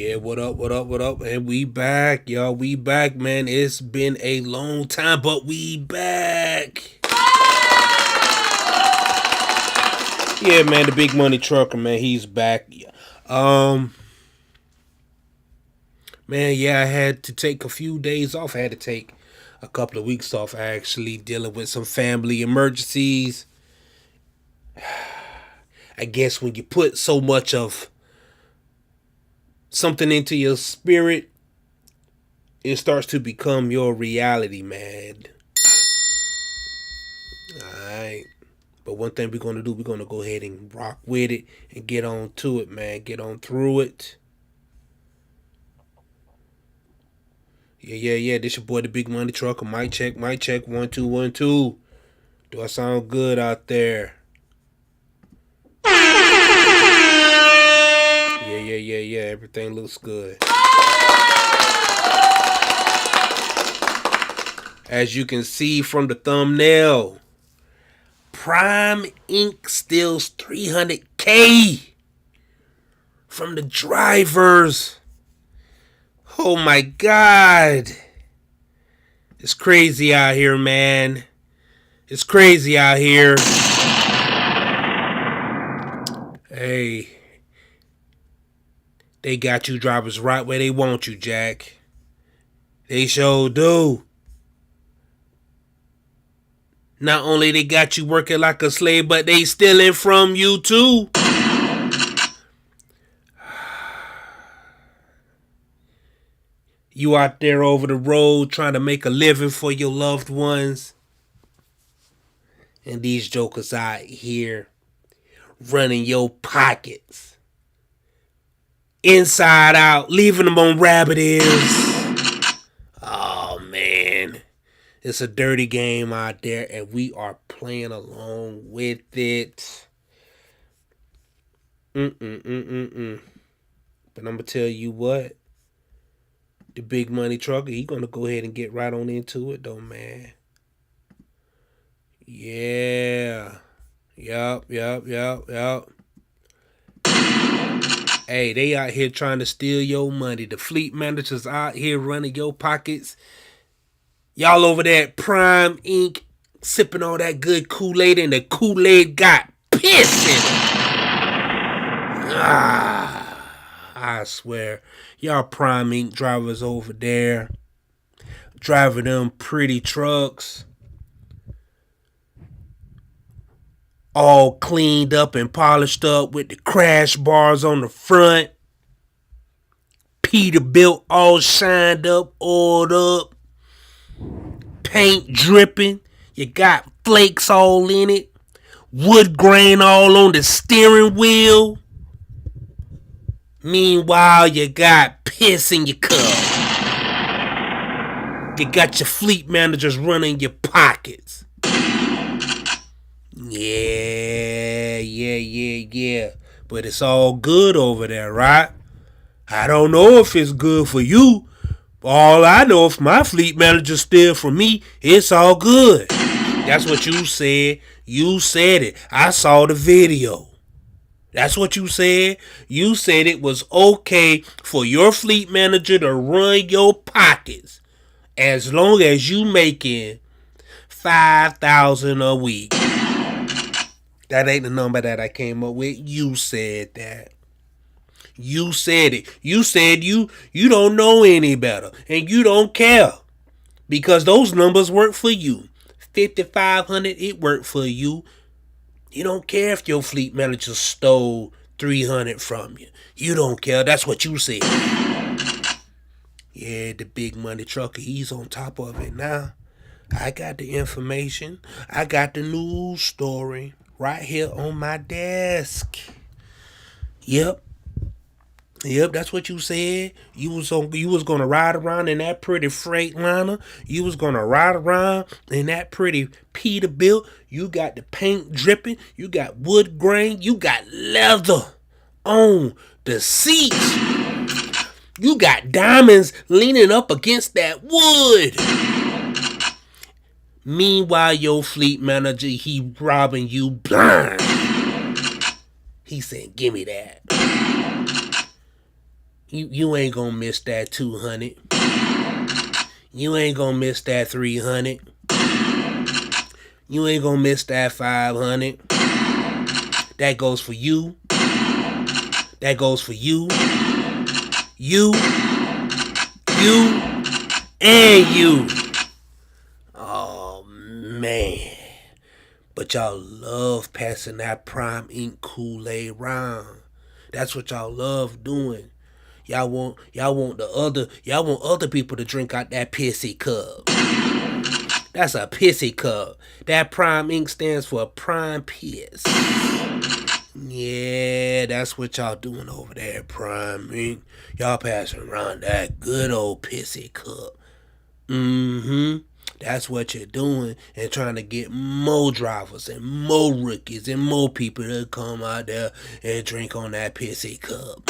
Yeah, what up, what up, what up? And we back, y'all. We back, man. It's been a long time, but we back. Yeah, man, the big money trucker, man, he's back. Um, man, yeah, I had to take a few days off. I had to take a couple of weeks off, actually, dealing with some family emergencies. I guess when you put so much of something into your spirit, it starts to become your reality, man. Alright. But one thing we're going to do, we're going to go ahead and rock with it and get on to it, man. Get on through it. Yeah. This your boy, the Big Money Trucker. Mic check. 1 2 1 2. Do I sound good out there? Yeah. Everything looks good. As you can see from the thumbnail, Prime Inc. steals $300K from the drivers. Oh my God. It's crazy out here, man. It's crazy out here. Hey, they got you drivers right where they want you, Jack. They sure do. Not only they got you working like a slave, but they stealing from you too. You out there over the road trying to make a living for your loved ones. And these jokers out here running your pockets inside out, leaving them on rabbit ears. Oh, man. It's a dirty game out there, and we are playing along with it. But I'm going to tell you what. The Big Money Trucker, he going to go ahead and get right on into it, though, man. Yeah. Yup. Hey, they out here trying to steal your money. The fleet managers out here running your pockets. Y'all over there at Prime Inc. sipping all that good Kool-Aid, and the Kool-Aid got piss in it. I swear. Y'all Prime Inc. drivers over there driving them pretty trucks, all cleaned up and polished up with the crash bars on the front, Peterbilt all shined up, oiled up, paint dripping, you got flakes all in it, wood grain all on the steering wheel. Meanwhile, you got piss in your cup. You got your fleet managers running your pockets. Yeah. But it's all good over there, right? I don't know if it's good for you. All I know, if my fleet manager steal from me, it's all good. That's what you said. You said it. I saw the video. That's what you said. You said it was okay for your fleet manager to run your pockets as long as you making $5,000 a week. That ain't the number that I came up with. You said that. You said it. You said you don't know any better and you don't care because those numbers work for you. 5,500, it worked for you. You don't care if your fleet manager stole 300 from you. You don't care. That's what you said. Yeah, the Big Money Trucker, he's on top of it now. I got the information. I got the news story right here on my desk. Yep, that's what you said. You was gonna ride around in that pretty Freightliner. You was gonna ride around in that pretty Peterbilt. You got the paint dripping. You got wood grain. You got leather on the seats. You got diamonds leaning up against that wood. Meanwhile, your fleet manager, he robbing you blind. He said, "Give me that." You ain't gonna miss that 200. You ain't gonna miss that 300. You ain't gonna miss that 500. That goes for you. That goes for you. You. And you. Oh, man. But y'all love passing that Prime Ink Kool-Aid round. That's what y'all love doing. Y'all want other people to drink out that pissy cup. That's a pissy cup. That Prime Ink stands for Prime Piss. Yeah, that's what y'all doing over there at Prime Ink. Y'all passing around that good old pissy cup. That's what you're doing, and trying to get more drivers and more rookies and more people to come out there and drink on that pissy cup.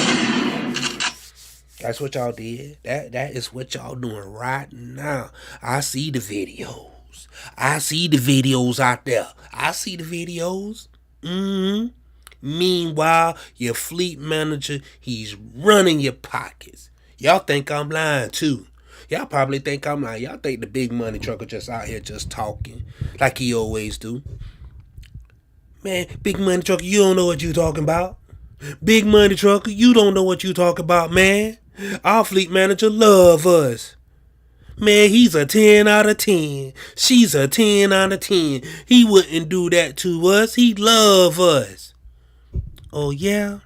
That's what y'all did. That is what y'all doing right now. I see the videos. I see the videos out there. I see the videos. Meanwhile, your fleet manager, he's running your pockets. Y'all think I'm lying too. Y'all probably think I'm lying. Y'all think the big money trucker just out here just talking like he always do. Man, big money trucker, you don't know what you talking about. Big money trucker, you don't know what you talking about, man. Our fleet manager love us. Man, he's a 10 out of 10. She's a 10 out of 10. He wouldn't do that to us. He love us. Oh, yeah?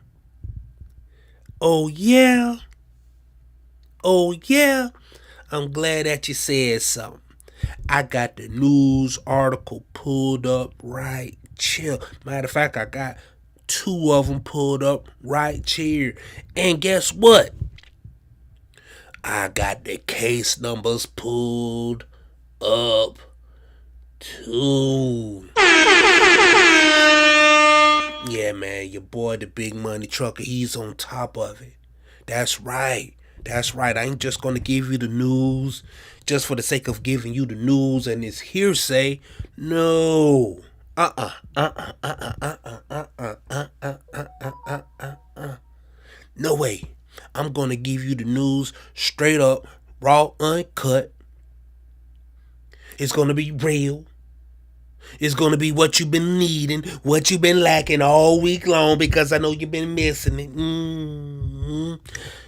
Oh, yeah? Oh, yeah? I'm glad that you said something. I got the news article pulled up right chill. Matter of fact, I got 2 of them pulled up right here. And guess what? I got the case numbers pulled up too. Yeah, man, your boy, the big money trucker, he's on top of it. That's right. That's right. I ain't just going to give you the news just for the sake of giving you the news and it's hearsay. No. No way. I'm going to give you the news straight up, raw, uncut. It's going to be real. It's going to be what you've been needing, what you've been lacking all week long, because I know you've been missing it.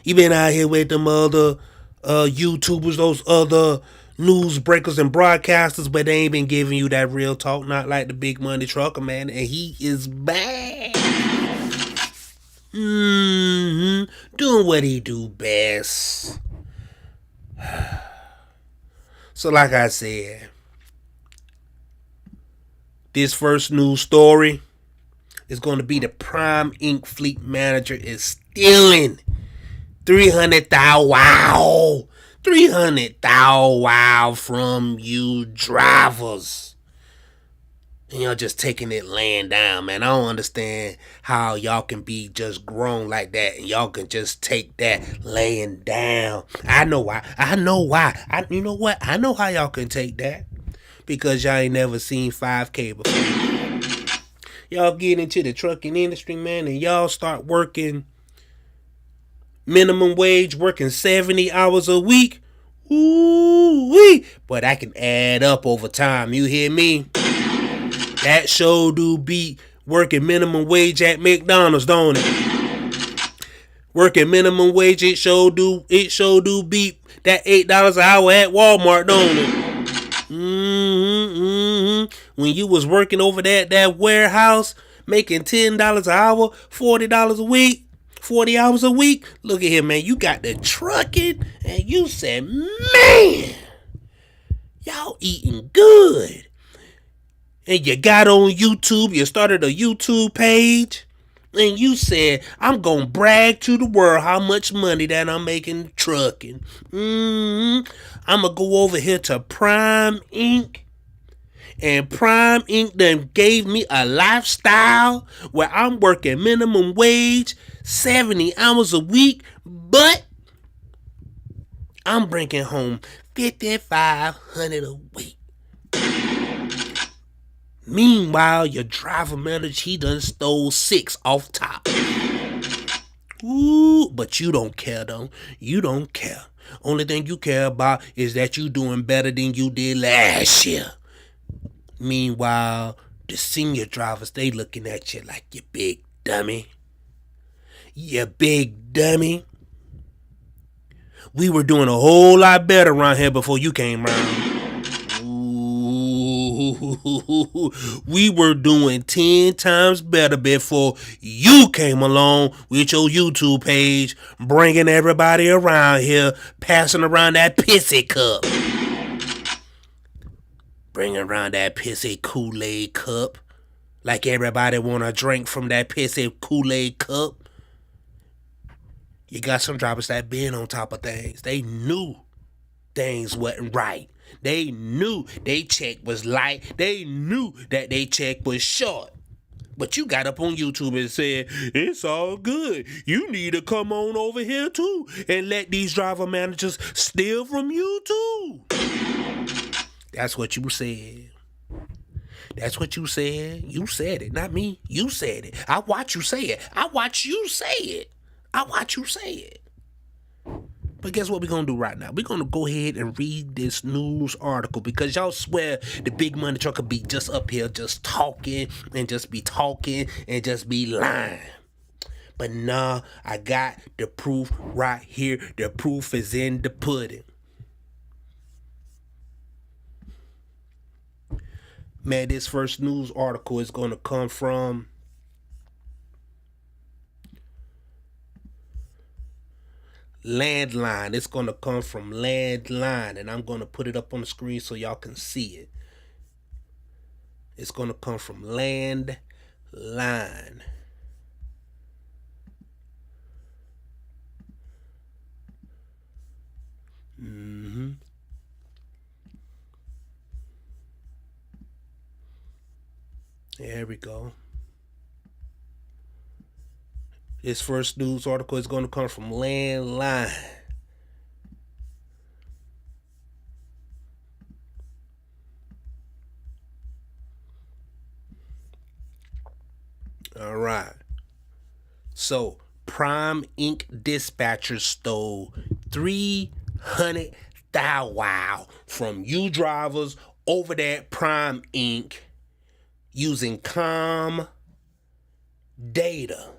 You've been out here with them other YouTubers, those other news breakers and broadcasters, but they ain't been giving you that real talk, not like the big money trucker, man. And he is back. Doing what he do best. So like I said, this first news story is going to be the Prime Ink fleet manager is stealing 300,000 wow. 300,000 wow from you drivers. And y'all just taking it laying down, man. I don't understand how y'all can be just grown like that and y'all can just take that laying down. I know why. You know what? I know how y'all can take that. Because y'all ain't never seen 5K before. Y'all get into the trucking industry, man, and y'all start working minimum wage, working 70 hours a week. Ooh-wee. But that can add up over time. You hear me? That sure do beat working minimum wage at McDonald's, don't it? Working minimum wage, it sure do beat that $8 an hour at Walmart, don't it? When you was working over that warehouse, making $10 an hour, $40 a week, 40 hours a week. Look at here, man. You got the trucking, and you said, man, y'all eating good. And you got on YouTube, you started a YouTube page, and you said, I'm going to brag to the world how much money that I'm making trucking. I'm going to go over here to Prime Ink. And Prime Ink done gave me a lifestyle where I'm working minimum wage, 70 hours a week, but I'm bringing home $5,500 a week. Meanwhile, your driver manager, he done stole 6 off top. Ooh, but you don't care though. You don't care. Only thing you care about is that you doing better than you did last year. Meanwhile, the senior drivers, they looking at you like you big dummy. You big dummy. We were doing a whole lot better around here before you came around. Ooh, we were doing 10 times better before you came along with your YouTube page, bringing everybody around here, passing around that pissy cup. Bringing around that pissy Kool-Aid cup. Like everybody want to drink from that pissy Kool-Aid cup. You got some drivers that been on top of things. They knew things wasn't right. They knew they check was light. They knew that they check was short. But you got up on YouTube and said, it's all good. You need to come on over here too and let these driver managers steal from you too. That's what you said. That's what you said. You said it, not me. You said it. I watch you say it. I watch you say it. I watch you say it. But guess what we're going to do right now? We're going to go ahead and read this news article because y'all swear the big money trucker be just up here just talking and just be talking and just be lying. But nah, I got the proof right here. The proof is in the pudding. Man, this first news article is going to come from Landline. It's going to come from Landline, and I'm going to put it up on the screen so y'all can see it. It's going to come from Landline. There we go. This first news article is going to come from Landline. All right. So, Prime Inc. dispatchers stole 300,000 from you drivers over there at Prime Inc. using COM data.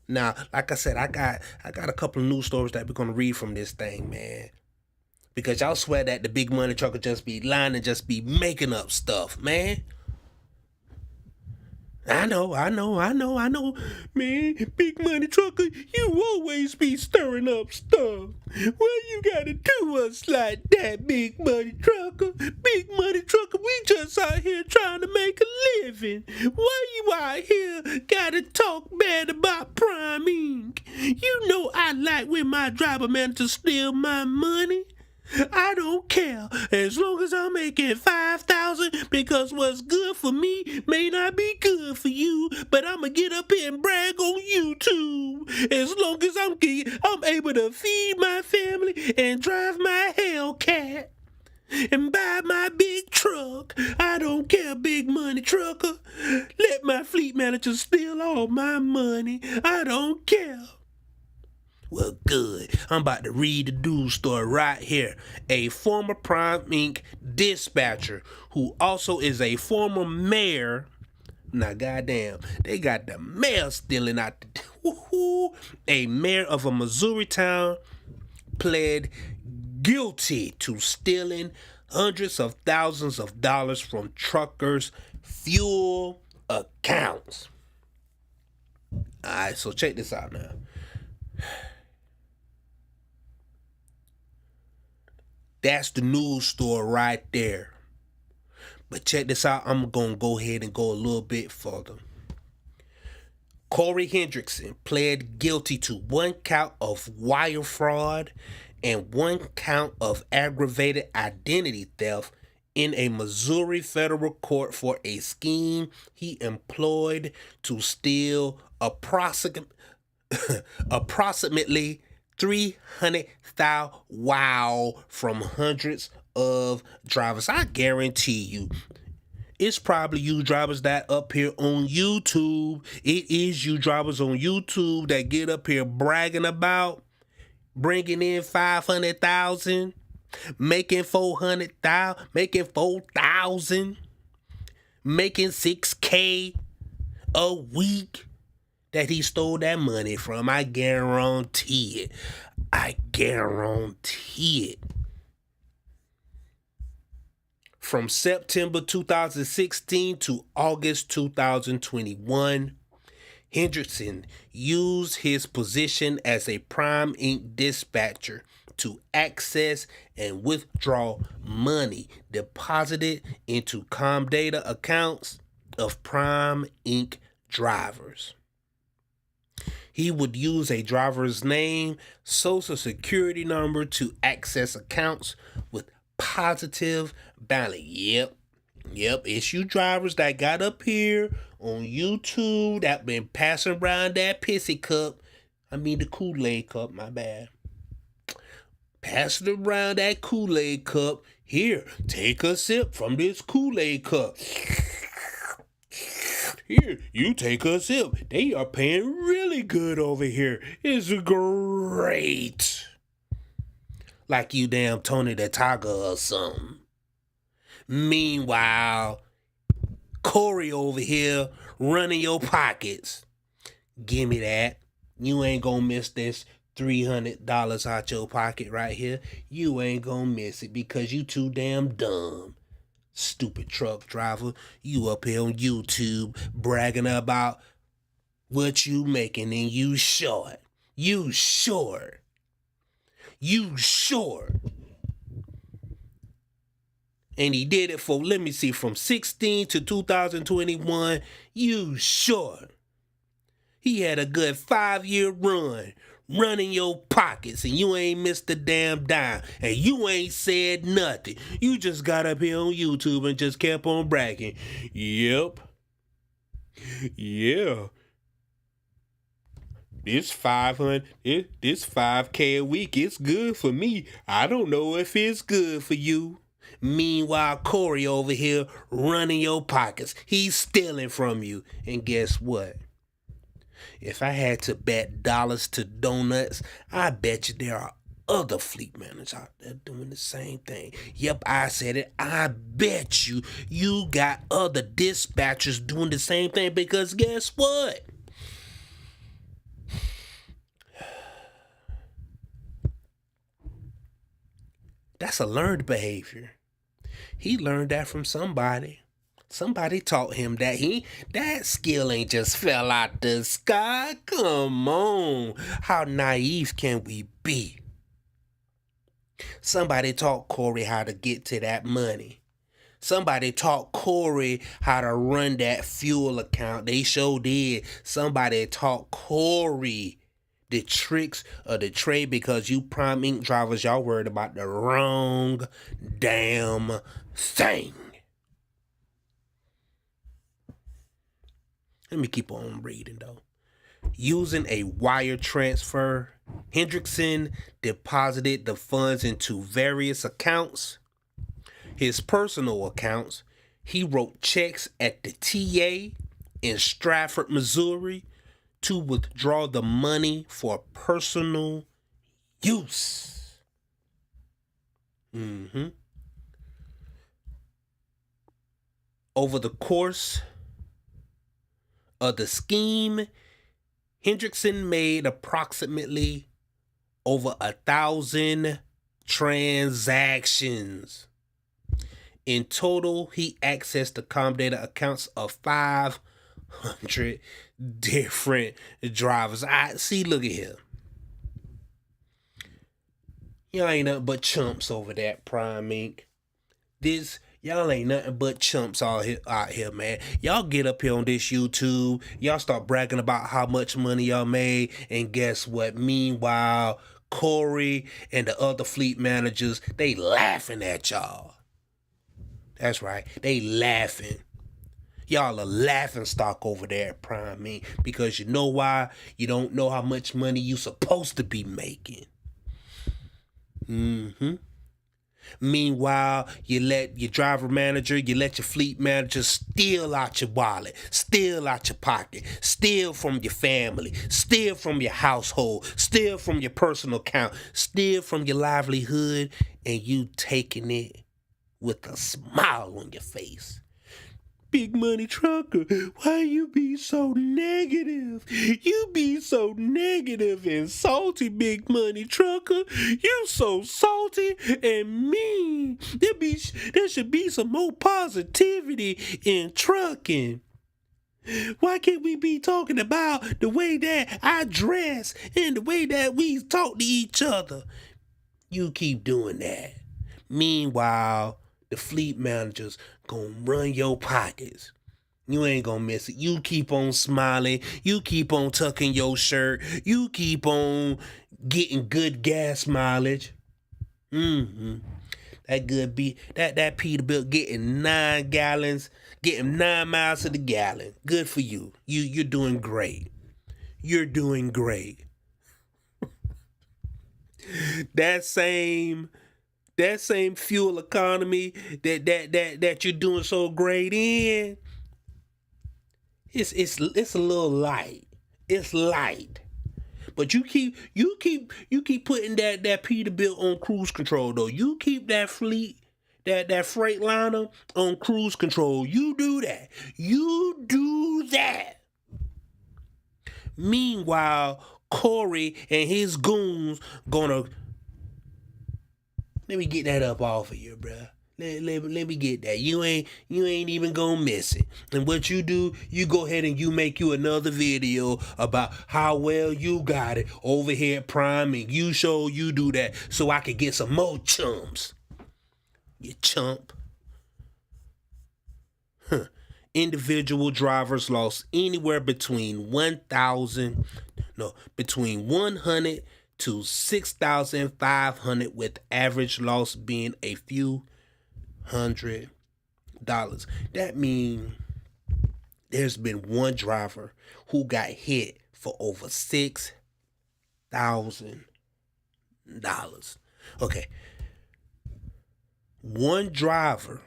Now, like I said, I got a couple of news stories that we're gonna read from this thing, man. Because y'all swear that the big money trucker just be lying and just be making up stuff, man. I know. Man, big money trucker, you always be stirring up stuff. Well, you gotta do us like that, big money trucker. Big money trucker, we just out here trying to make a living. Why you out here gotta talk bad about Prime Inc? You know I like when my driver managers steal my money. I don't care as long as I'm making 5,000 because what's good for me may not be good for you, but I'ma get up here and brag on YouTube. As long as I'm able to feed my family and drive my Hellcat and buy my big truck. I don't care, big money trucker. Let my fleet manager steal all my money. I don't care. Well, good. I'm about to read the news story right here. A former Prime Inc. dispatcher who also is a former mayor. Now, goddamn, they got the mayor stealing out the... A mayor of a Missouri town pled guilty to stealing hundreds of thousands of dollars from truckers' fuel accounts. Alright, so check this out now. That's the news story right there. But check this out. I'm going to go ahead and go a little bit further. Corey Hendrickson pled guilty to 1 count of wire fraud and 1 count of aggravated identity theft in a Missouri federal court for a scheme he employed to steal approximately 300,000 from hundreds of drivers. I guarantee you, It's probably you drivers that up here on YouTube. It is you drivers on YouTube that get up here bragging about bringing in 500,000, making 400,000, making 4,000, making 6K a week. That he stole that money from. I guarantee it. I guarantee it. From September 2016 to August 2021, Hendrickson used his position as a Prime Inc. dispatcher to access and withdraw money deposited into Comdata accounts of Prime Inc. drivers. He would use a driver's name, social security number to access accounts with positive balance. Yep, it's you drivers that got up here on YouTube that been passing around that pissy cup. I mean the Kool-Aid cup, my bad. Passing around that Kool-Aid cup. Here, take a sip from this Kool-Aid cup. Here, you take a sip. They are paying really good over here. It's great. Like you damn Tony the Tiger or something. Meanwhile, Corey over here running your pockets. Give me that. You ain't gonna miss this $300 out your pocket right here. You ain't gonna miss it because you too damn dumb. Stupid truck driver, you up here on YouTube bragging about what you making and you short. You short. And he did it for, let me see, from 16 to 2021, you short. He had a good 5-year run running your pockets and you ain't missed a damn dime and you ain't said nothing. You just got up here on YouTube and just kept on bragging. Yep. Yeah. This 5K a week, it's good for me. I don't know if it's good for you. Meanwhile, Corey over here running your pockets. He's stealing from you. And guess what? If I had to bet dollars to donuts, I bet you there are other fleet managers out there doing the same thing. Yep, I said it. I bet you got other dispatchers doing the same thing because guess what? That's a learned behavior. He learned that from somebody. Somebody taught him that that skill ain't just fell out the sky. Come on. How naive can we be? Somebody taught Corey how to get to that money. Somebody taught Corey how to run that fuel account. They sure did. Somebody taught Corey the tricks of the trade because you Prime Inc. drivers, y'all worried about the wrong damn thing. Let me keep on reading though. Using a wire transfer, Hendrickson deposited the funds into various accounts. His personal accounts, he wrote checks at the TA in Stratford, Missouri to withdraw the money for personal use. Over the course of the scheme, Hendrickson made approximately over 1,000 transactions. In total, he accessed the Comdata accounts of 500 different drivers. Look at here. Y'all ain't nothing but chumps over that Prime Inc. Y'all ain't nothing but chumps out here, man. Y'all get up here on this YouTube. Y'all start bragging about how much money y'all made. And guess what? Meanwhile, Corey and the other fleet managers, they laughing at y'all. That's right. They laughing. Y'all are laughing stock over there at Prime Inc. Because you know why? You don't know how much money you supposed to be making. Meanwhile, you let your driver manager, you let your fleet manager steal out your wallet, steal out your pocket, steal from your family, steal from your household, steal from your personal account, steal from your livelihood, and you taking it with a smile on your face. Big Money Trucker, why you be so negative? You be so negative and salty, Big Money Trucker. You so salty and mean. There should be some more positivity in trucking. Why can't we be talking about the way that I dress and the way that we talk to each other? You keep doing that. Meanwhile, the fleet managers gonna run your pockets. You ain't gonna miss it. You keep on smiling. You keep on tucking your shirt. You keep on getting good gas mileage. That good that Peterbilt getting 9 gallons, getting 9 miles to the gallon. Good for you. You're doing great. You're doing great. That same fuel economy that you're doing so great in, it's a little light. It's light. But you keep putting that Peterbilt on cruise control though. You keep that fleet, that Freightliner on cruise control. You do that. You do that. Meanwhile, Corey and his goons gonna, let me get that up off of you, bruh. Let me get that. You ain't even gonna miss it. And what you do, you go ahead and you make you another video about how well you got it over here at Prime, and you show you do that so I can get some more chumps. You chump. Individual drivers lost anywhere between 100 to 6,500, with average loss being a few $100. That means there's been one driver who got hit for over $6,000. Okay. One driver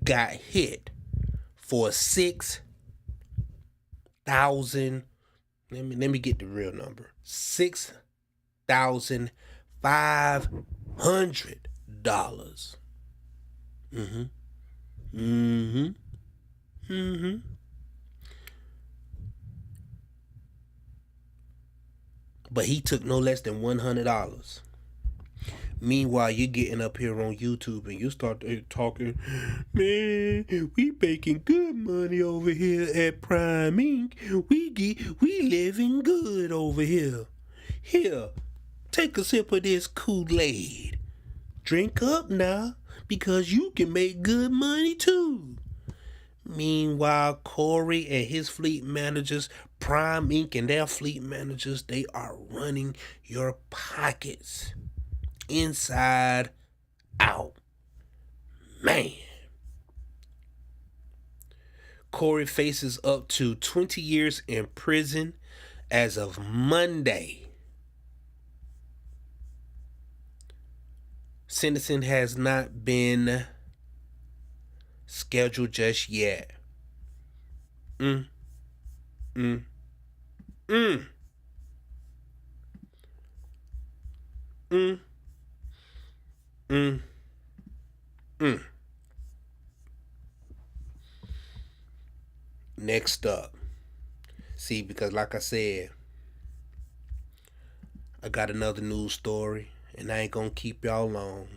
got hit for 6,000. Let me get the real number. $6,500. But he took no less than $100. Meanwhile, you're getting up here on YouTube and you start talking, man, we making good money over here at Prime Inc. We living good over here. Here, take a sip of this Kool-Aid. Drink up now, because you can make good money too. Meanwhile, Corey and his fleet managers, Prime Inc. and their fleet managers, they are running your pockets inside out. Man. Corey faces up to 20 years in prison as of Monday. Sentencing has not been scheduled just yet. Next up. See, because like I said, I got another news story, and I ain't gonna keep y'all long.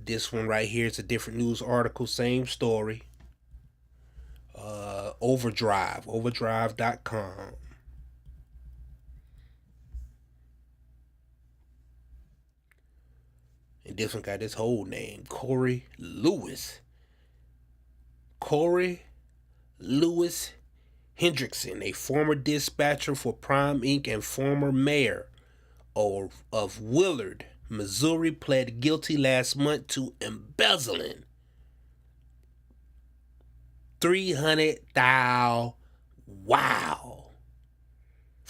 This one right here is a different news article, same story. Overdrive.com. And this one got his whole name, Corey Lewis. Corey Lewis Hendrickson, a former dispatcher for Prime Inc. and former mayor of Willard, Missouri, pled guilty last month to embezzling $300,000. Wow.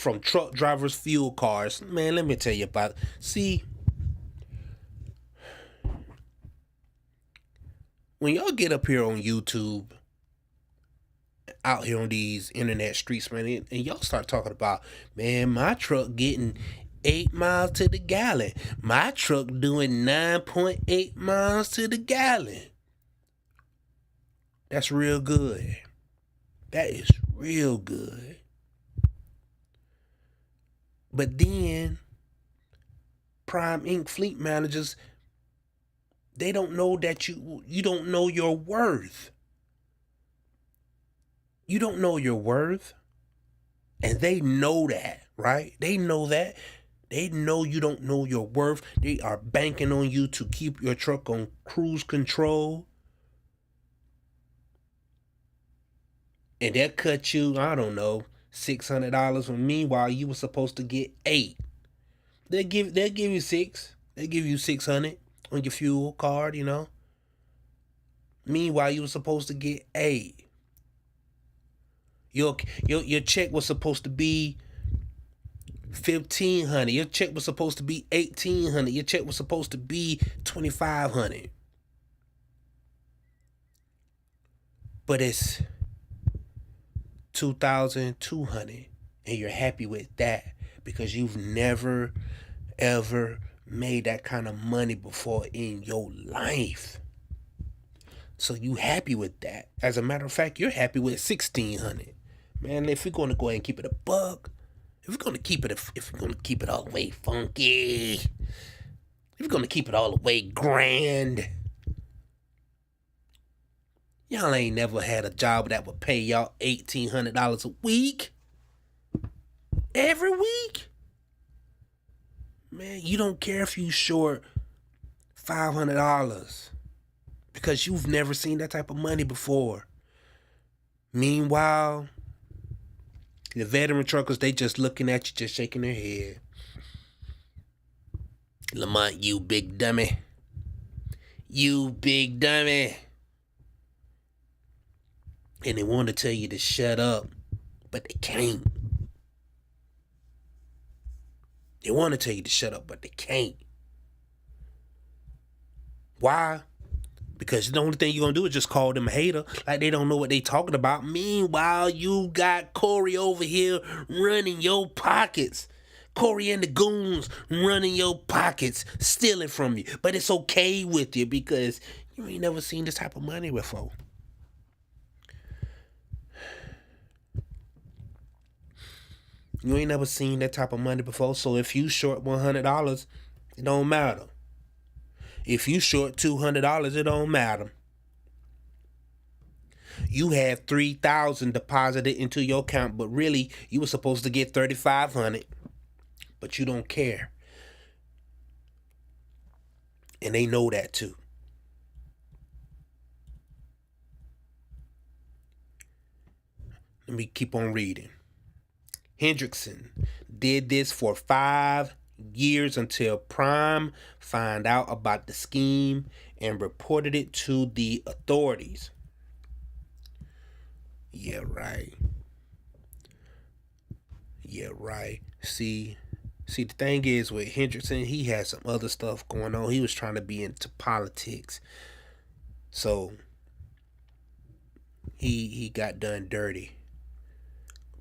from truck drivers' fuel cards. Man, let me tell you about. See, when y'all get up here on YouTube, out here on these internet streets, man, and y'all start talking about, man, my truck getting 8 miles to the gallon. My truck doing 9.8 miles to the gallon. That's real good. That is real good. But then, Prime Inc. fleet managers, they don't know that you don't know your worth. You don't know your worth. And they know that, right? They know that. They know you don't know your worth. They are banking on you to keep your truck on cruise control. And they'll cut you, I don't know, $600 when meanwhile you were supposed to get 8. They'll give you 6. They'll give you 600 on your fuel card, you know. Meanwhile you were supposed to get 8. Your check was supposed to be $1,500. Your check was supposed to be $1,800. Your check was supposed to be $2,500. But it's $2,200, and you're happy with that because you've never ever made that kind of money before in your life. So you happy with that. As a matter of fact, you're happy with $1,600. Man, if we're gonna go ahead and keep it a buck, if we're gonna keep it all the way funky, if we're gonna keep it all the way grand, y'all ain't never had a job that would pay y'all $1,800 a week. Every week? Man, you don't care if you short $500 because you've never seen that type of money before. Meanwhile, the veteran truckers, they just looking at you, just shaking their head. Lamont, you big dummy. You big dummy. And they want to tell you to shut up, but they can't. They want to tell you to shut up, but they can't. Why? Because the only thing you're going to do is just call them a hater. Like they don't know what they talking about. Meanwhile, you got Corey over here running your pockets. Corey and the goons running your pockets, stealing from you. But it's okay with you because you ain't never seen this type of money before. You ain't never seen that type of money before. So if you short $100, it don't matter. If you short $200, it don't matter. You have $3,000 deposited into your account, but really you were supposed to get $3,500, but you don't care, and they know that too. Let me keep on reading. Hendrickson did this for 5 years until Prime found out about the scheme and reported it to the authorities. Yeah, right. See, the thing is with Hendrickson, he had some other stuff going on. He was trying to be into politics. So he got done dirty.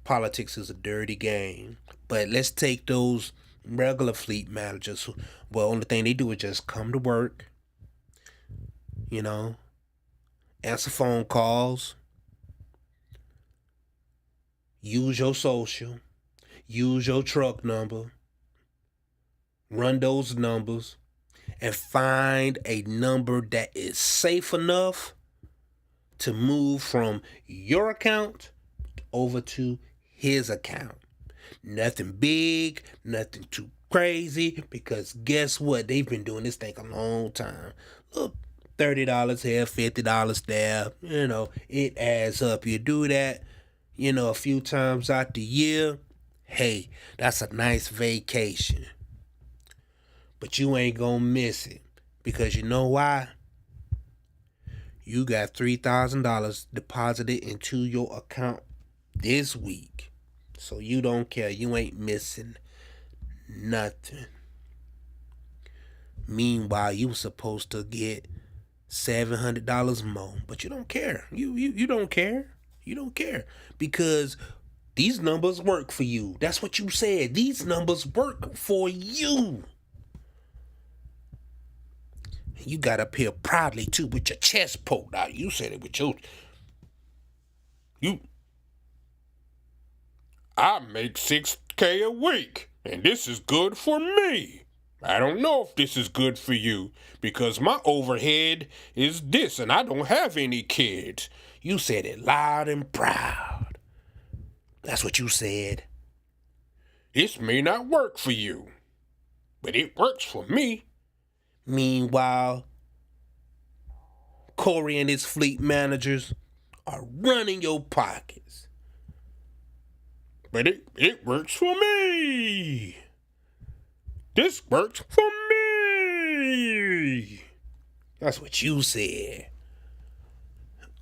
Politics is a dirty game. But let's take those regular fleet managers. Well, only thing they do is just come to work, answer phone calls, use your social, use your truck number, run those numbers, and find a number that is safe enough to move from your account over to his account. Nothing big, nothing too crazy, because guess what? They've been doing this thing a long time. Look, $30 here, $50 there. It adds up. You do that, a few times out the year. Hey, that's a nice vacation. But you ain't gonna miss it. Because you know why? You got $3,000 deposited into your account this week. So you don't care. You ain't missing nothing. Meanwhile, you were supposed to get $700 more, but you don't care. You don't care. You don't care because these numbers work for you. That's what you said. These numbers work for you. You got up here proudly too with your chest poked out. You said it with you. I make $6K a week, and this is good for me. I don't know if this is good for you because my overhead is this, and I don't have any kids. You said it loud and proud. That's what you said. This may not work for you, but it works for me. Meanwhile, Corey and his fleet managers are running your pockets. But it works for me. This works for me. That's what you said.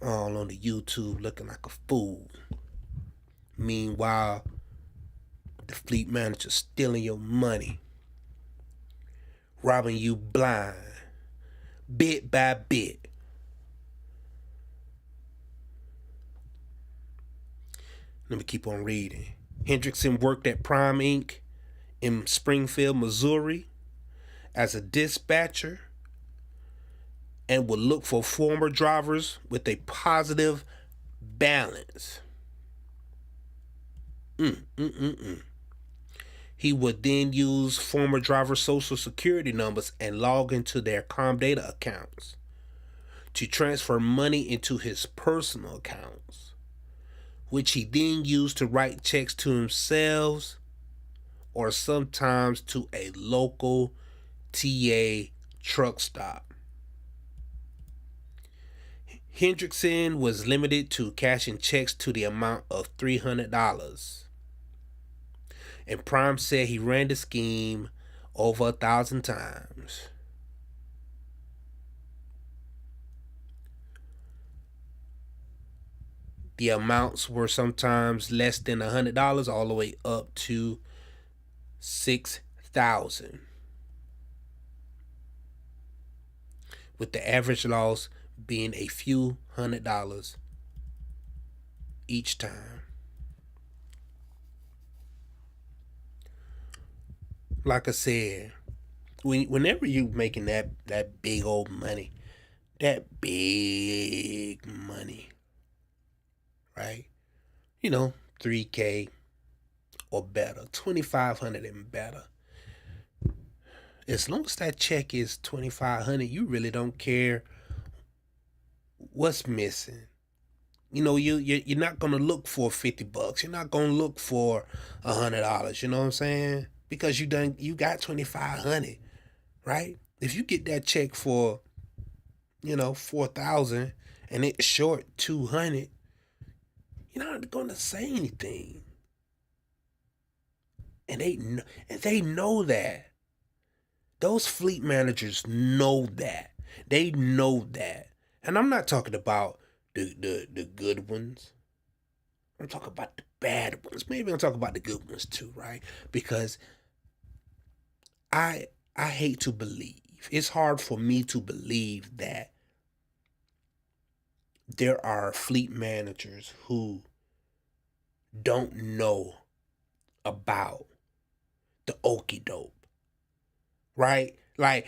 All on the YouTube looking like a fool. Meanwhile, the fleet manager stealing your money. Robbing you blind. Bit by bit. Let me keep on reading. Hendrickson worked at Prime Inc. in Springfield, Missouri as a dispatcher and would look for former drivers with a positive balance. He would then use former drivers' social security numbers and log into their Comdata accounts to transfer money into his personal accounts, which he then used to write checks to himself or sometimes to a local TA truck stop. Hendrickson was limited to cashing checks to the amount of $300. And Prime said he ran the scheme over 1,000 times. The amounts were sometimes less than $100 all the way up to $6,000. With the average loss being a few $100s each time. Like I said, whenever you making that big old money, that big money, right? 3K or better, 2,500 and better. As long as that check is 2,500, you really don't care what's missing. You're not gonna look for $50. You're not gonna look for $100. You know what I'm saying? Because you got 2,500, right? If you get that check for 4,000 and it's short 200, you're not gonna say anything. And they know that. Those fleet managers know that. They know that. And I'm not talking about the good ones. I'm talking about the bad ones. Maybe I'll talk about the good ones too, right? Because I hate to believe. It's hard for me to believe that there are fleet managers who don't know about the okie doke, right? Like,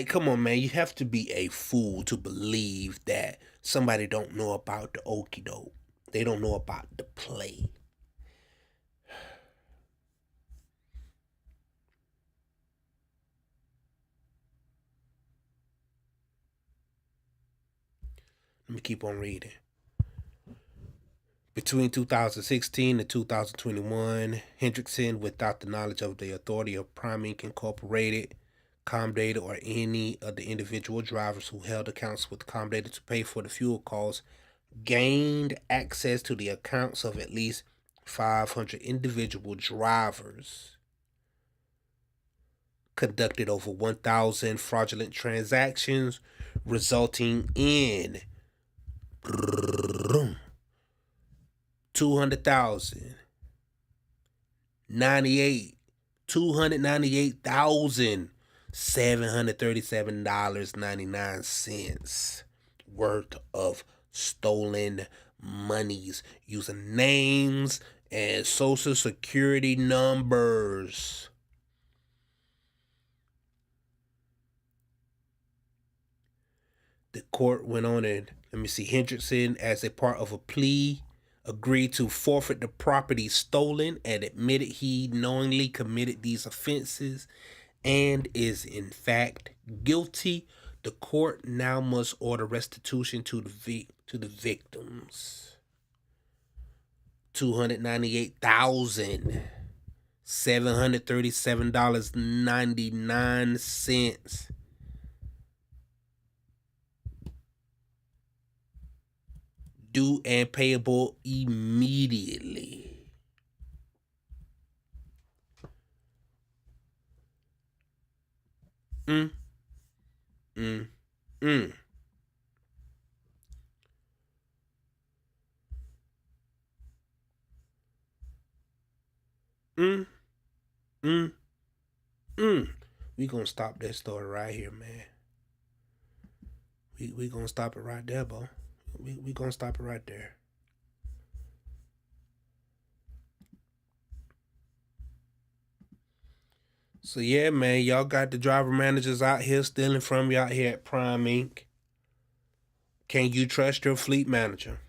come on, man. You have to be a fool to believe that somebody don't know about the okie doke. They don't know about the play. Let me keep on reading. Between 2016 and 2021, Hendrickson, without the knowledge of the authority of Prime Inc. Incorporated, Comdata, or any of the individual drivers who held accounts with Comdata to pay for the fuel costs, gained access to the accounts of at least 500 individual drivers, conducted over 1,000 fraudulent transactions, resulting in $200,000 $298,737.99 worth of stolen monies using names and social security numbers. The court went on and, Hendrickson, as a part of a plea, agreed to forfeit the property stolen and admitted he knowingly committed these offenses and is in fact guilty. The court now must order restitution to the victims. $298,737.99. Due and payable immediately. Mm. Mm. Mm. Mm. Mm. Mm. We gonna stop that story right here, man. We gonna stop it right there, bro. We gonna stop it right there. So yeah, man, y'all got the driver managers out here stealing from you out here at Prime Inc. Can you trust your fleet manager?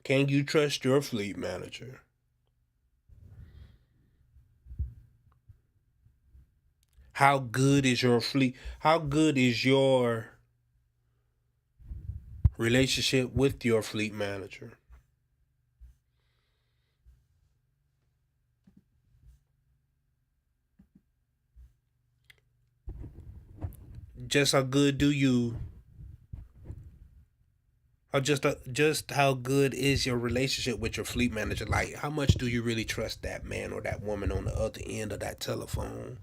Can you trust your fleet manager? How good is your fleet? How good is your relationship with your fleet manager? Just how good do you? Or just how good is your relationship with your fleet manager? Like, how much do you really trust that man or that woman on the other end of that telephone?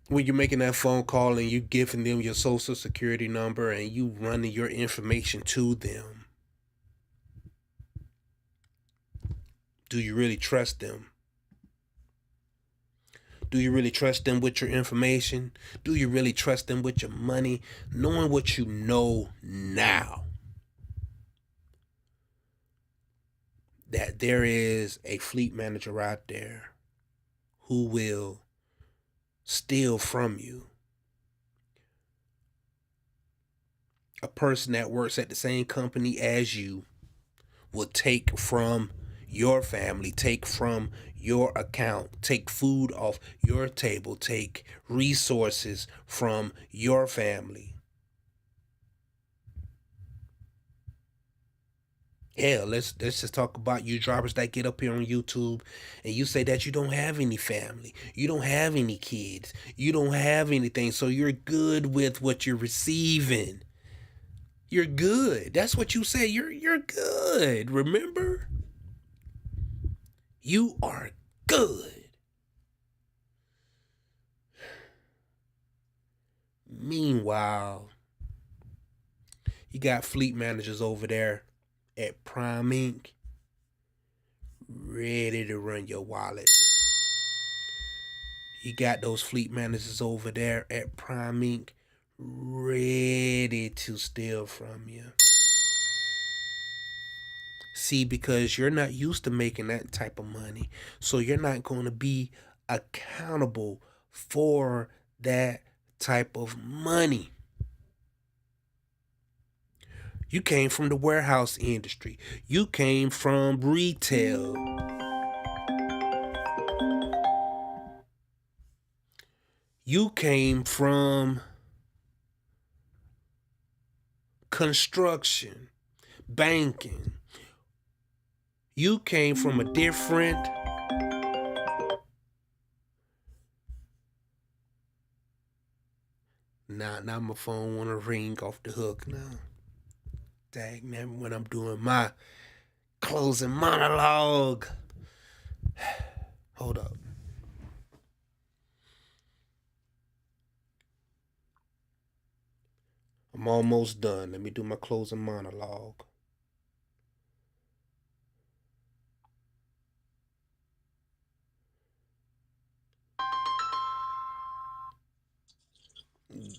When you're making that phone call and you giving them your social security number and you running your information to them, do you really trust them? Do you really trust them with your information? Do you really trust them with your money? Knowing what you know now, that there is a fleet manager out there who will steal from you. A person that works at the same company as you will take from your family, take from your account, take food off your table, take resources from your family. Hell, let's just talk about you drivers that get up here on YouTube and you say that you don't have any family, you don't have any kids, you don't have anything, so you're good with what you're receiving. You're good. That's what you say. You're good. Remember? You are good. Meanwhile, you got fleet managers over there at Prime Inc. ready to run your wallet. You got those fleet managers over there at Prime Inc. ready to steal from you. See, because you're not used to making that type of money, so you're not going to be accountable for that type of money. You came from the warehouse industry. You came from retail. You came from construction, banking. You came from a different now my phone wanna ring off the hook now. Dang, man, when I'm doing my closing monologue. Hold up. I'm almost done. Let me do my closing monologue.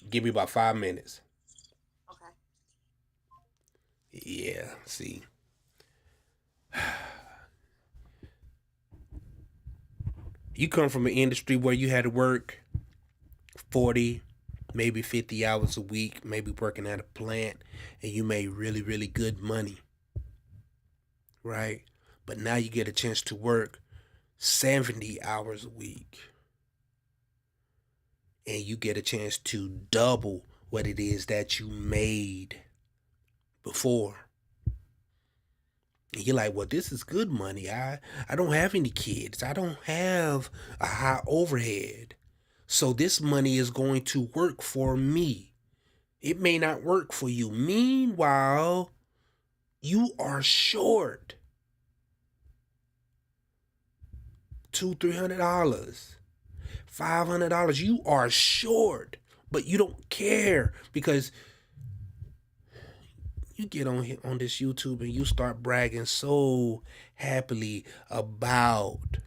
Give me about 5 minutes. Okay. Yeah, see. You come from an industry where you had to work 40, maybe 50 hours a week, maybe working at a plant, and you made really, really good money, right? But now you get a chance to work 70 hours a week, and you get a chance to double what it is that you made before. And you're like, well, this is good money. I don't have any kids. I don't have a high overhead. So this money is going to work for me. It may not work for you. Meanwhile, you are short $200-300, $500. You are short, but you don't care because you get on this YouTube and you start bragging so happily about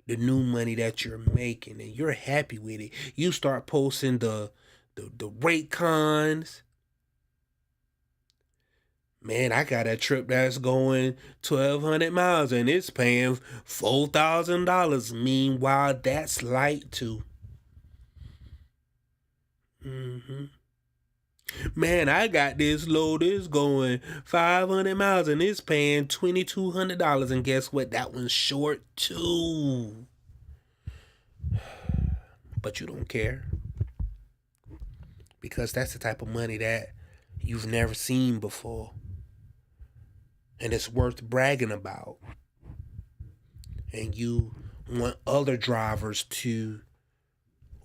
the new money that you're making and you're happy with it. You start posting the Raycons. Man, I got a trip that's going 1,200 miles and it's paying $4,000. Meanwhile, that's light too. Man, I got this load is going 500 miles and it's paying $2,200. And guess what? That one's short too. But you don't care. Because that's the type of money that you've never seen before. And it's worth bragging about. And you want other drivers to,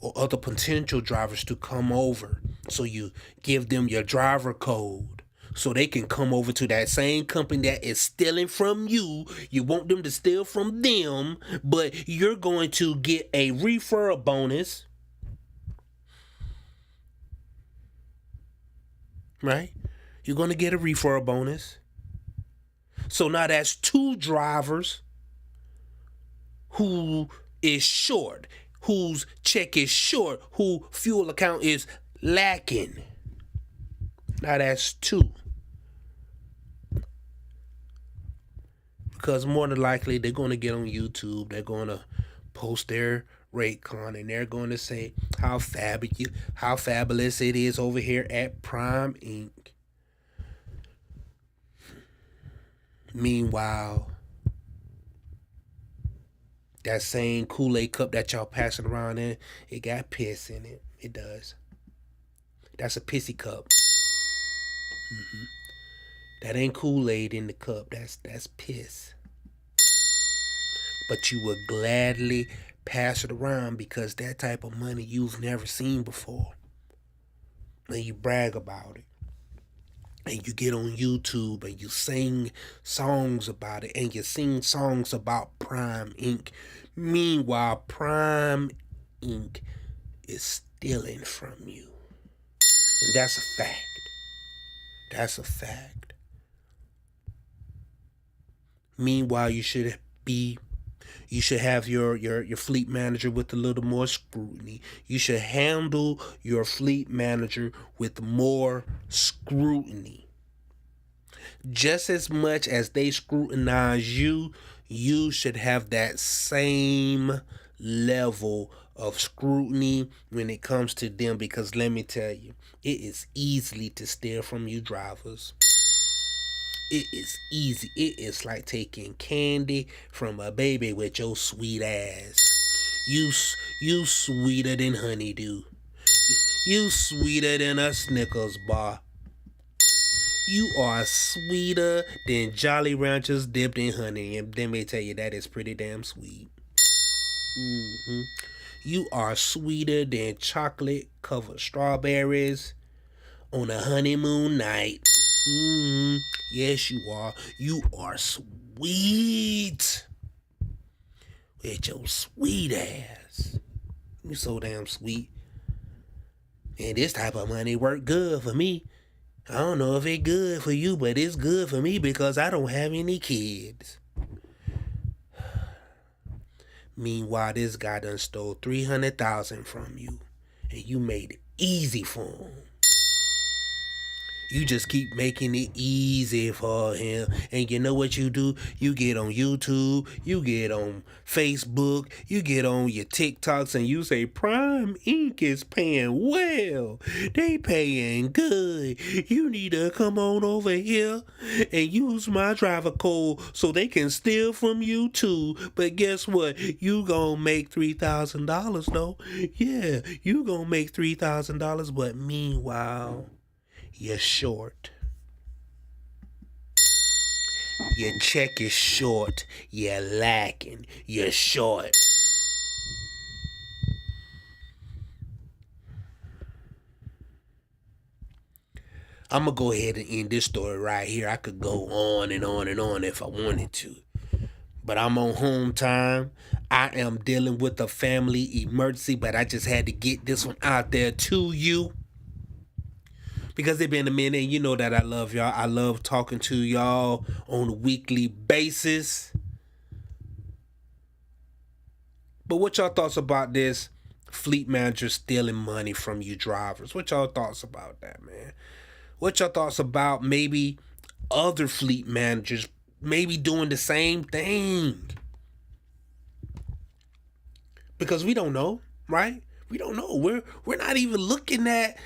or other potential drivers to come over. So you give them your driver code so they can come over to that same company that is stealing from you. You want them to steal from them, but you're going to get a referral bonus. Right? You're going to get a referral bonus. So now that's 2 drivers who is short, whose check is short, who fuel account is lacking. Now that's 2. Because more than likely they're going to get on YouTube, they're going to post their Raycon and they're going to say how fabulous it is over here at Prime Inc. Meanwhile, that same Kool-Aid cup that y'all passing around in, it got piss in it. It does. That's a pissy cup. That ain't Kool-Aid in the cup. That's piss. But you would gladly pass it around because that type of money you've never seen before. And you brag about it. And you get on YouTube and you sing songs about it. And you sing songs about Prime Inc. Meanwhile, Prime Inc. is stealing from you. And that's a fact. That's a fact. Meanwhile, you should have your fleet manager with a little more scrutiny. You should handle your fleet manager with more scrutiny. Just as much as they scrutinize you, you should have that same level of scrutiny when it comes to them, because let me tell you, it is easily to steal from you drivers. It is easy. It is like taking candy from a baby with your sweet ass. You sweeter than honeydew. You sweeter than a Snickers bar. You are sweeter than Jolly Ranchers dipped in honey, and let me tell you, that is pretty damn sweet. You are sweeter than chocolate covered strawberries on a honeymoon night. Yes, you are. You are sweet with your sweet ass. You so damn sweet. And this type of money work good for me. I don't know if it's good for you, but it's good for me because I don't have any kids. Meanwhile, this guy done stole $300,000 from you, and you made easy for him. You just keep making it easy for him. And you know what you do? You get on YouTube, you get on Facebook, you get on your TikToks, and you say, Prime Inc. is paying well. They paying good. You need to come on over here and use my driver code so they can steal from you too. But guess what? You gonna make $3,000 though. Yeah, you gonna make $3,000, but meanwhile, you're short. Your check is short. You're lacking. You're short. I'm going to go ahead and end this story right here. I could go on and on and on if I wanted to. But I'm on home time. I am dealing with a family emergency, but I just had to get this one out there to you. Because it's been a minute, and you know that I love y'all. I love talking to y'all on a weekly basis. But what y'all thoughts about this fleet manager stealing money from you drivers? What y'all thoughts about that, man? What y'all thoughts about maybe other fleet managers maybe doing the same thing? Because we don't know, right? We don't know. We're not even looking at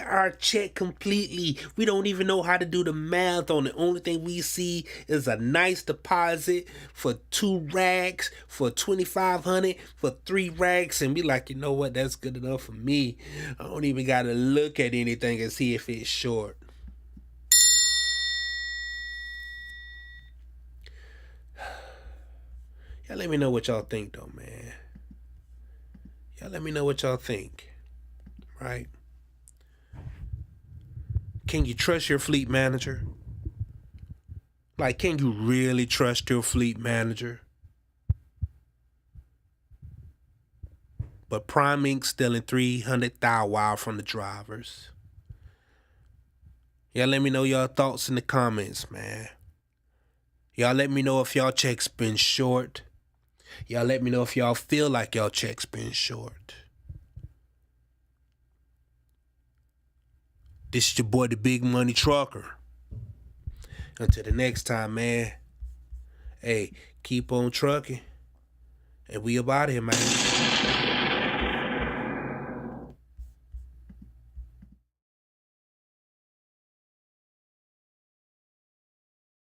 our check completely. We don't even know how to do the math on it. Only thing we see is a nice deposit for 2 racks, for 2,500, for 3 racks, and be like, you know what? That's good enough for me. I don't even gotta look at anything and see if it's short. Y'all let me know what y'all think though, man. Y'all let me know what y'all think, right? Can you trust your fleet manager? Like, can you really trust your fleet manager? But Prime Inc. stealing $300,000 from the drivers. Y'all let me know y'all thoughts in the comments, man. Y'all let me know if y'all check's been short. Y'all let me know if y'all feel like y'all check's been short. This is your boy, the Big Money Trucker. Until the next time, man. Hey, keep on trucking. And we about here, man.